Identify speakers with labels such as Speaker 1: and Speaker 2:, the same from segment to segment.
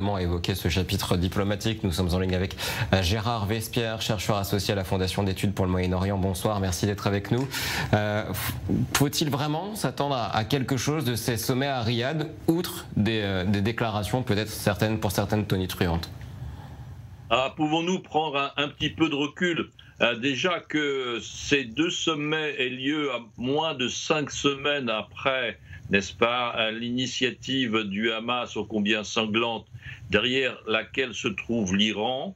Speaker 1: À évoquer ce chapitre diplomatique. Nous sommes en ligne avec Gérard Vespierre, chercheur associé à la Fondation d'études pour le Moyen-Orient. Bonsoir, merci d'être avec nous. Faut-il vraiment s'attendre à quelque chose de ces sommets à Riyad, outre des déclarations peut-être pour certaines tonitruantes?
Speaker 2: Pouvons-nous prendre un petit peu de recul? Déjà que ces deux sommets aient lieu à moins de 5 semaines après, n'est-ce pas, l'initiative du Hamas ô combien sanglante, derrière laquelle se trouve l'Iran,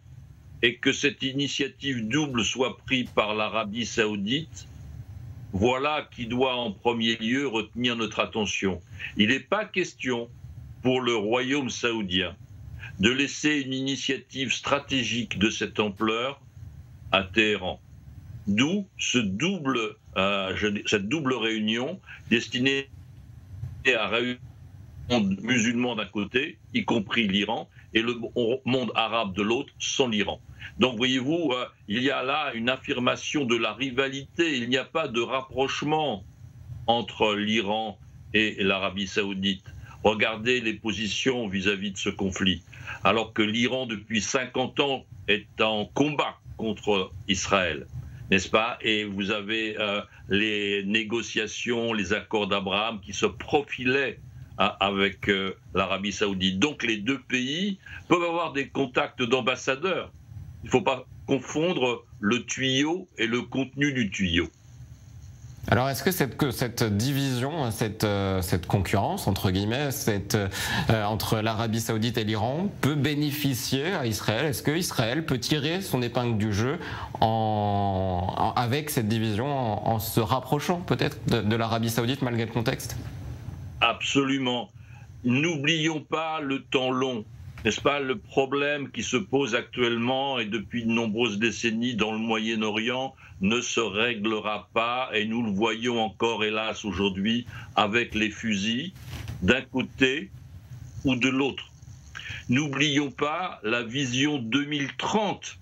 Speaker 2: et que cette initiative double soit prise par l'Arabie saoudite, voilà qui doit en premier lieu retenir notre attention. Il n'est pas question pour le royaume saoudien de laisser une initiative stratégique de cette ampleur à Téhéran. D'où cette double réunion destinée à réunir le monde musulman d'un côté, y compris l'Iran, et le monde arabe de l'autre, sans l'Iran. Donc voyez-vous, il y a là une affirmation de la rivalité, il n'y a pas de rapprochement entre l'Iran et l'Arabie saoudite. Regardez les positions vis-à-vis de ce conflit. Alors que l'Iran, depuis 50 ans, est en combat contre Israël, n'est-ce pas? Et vous avez les négociations, les accords d'Abraham qui se profilaient avec l'Arabie saoudite. Donc les deux pays peuvent avoir des contacts d'ambassadeurs. Il ne faut pas confondre le tuyau et le contenu du tuyau.
Speaker 1: Alors, est-ce que cette division, cette concurrence, entre guillemets, entre l'Arabie saoudite et l'Iran peut bénéficier à Israël? Est-ce que Israël peut tirer son épingle du jeu avec cette division, en se rapprochant peut-être de l'Arabie saoudite malgré le contexte?
Speaker 2: Absolument. N'oublions pas le temps long. N'est-ce pas, le problème qui se pose actuellement et depuis de nombreuses décennies dans le Moyen-Orient ne se réglera pas, et nous le voyons encore hélas aujourd'hui avec les fusils d'un côté ou de l'autre. N'oublions pas la vision 2030,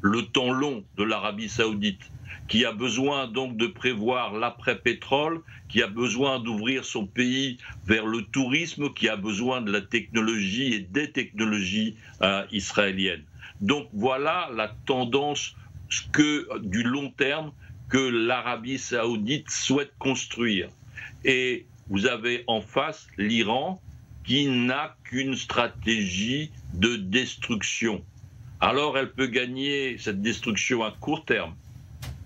Speaker 2: le temps long de l'Arabie saoudite, qui a besoin donc de prévoir l'après-pétrole, qui a besoin d'ouvrir son pays vers le tourisme, qui a besoin de la technologie et des technologies israéliennes. Donc voilà la tendance du long terme que l'Arabie saoudite souhaite construire. Et vous avez en face l'Iran qui n'a qu'une stratégie de destruction. Alors elle peut gagner cette destruction à court terme,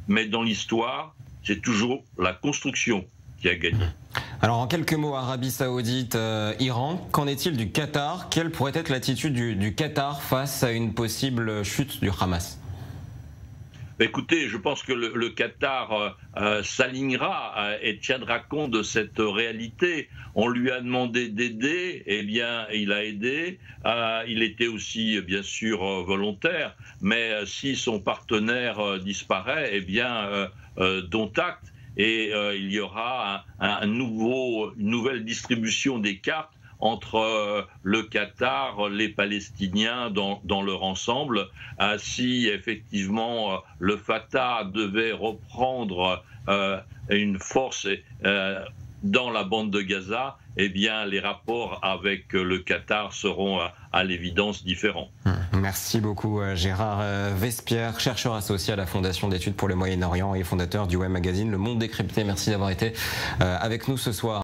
Speaker 2: mais dans l'histoire, c'est toujours la construction qui a gagné.
Speaker 1: Alors en quelques mots, Arabie saoudite, Iran, qu'en est-il du Qatar? Quelle pourrait être l'attitude du Qatar face à une possible chute du Hamas?
Speaker 2: Écoutez, je pense que le Qatar s'alignera et tiendra compte de cette réalité. On lui a demandé d'aider, eh bien il a aidé. Il était aussi bien sûr volontaire, mais si son partenaire disparaît, eh bien dont acte, et il y aura une nouvelle distribution des cartes entre le Qatar, les Palestiniens dans leur ensemble. Si effectivement le Fatah devait reprendre une force dans la bande de Gaza, eh bien les rapports avec le Qatar seront à l'évidence différents.
Speaker 1: Merci beaucoup Gérard Vespierre, chercheur associé à la Fondation d'études pour le Moyen-Orient et fondateur du web magazine Le Monde Décrypté. Merci d'avoir été avec nous ce soir.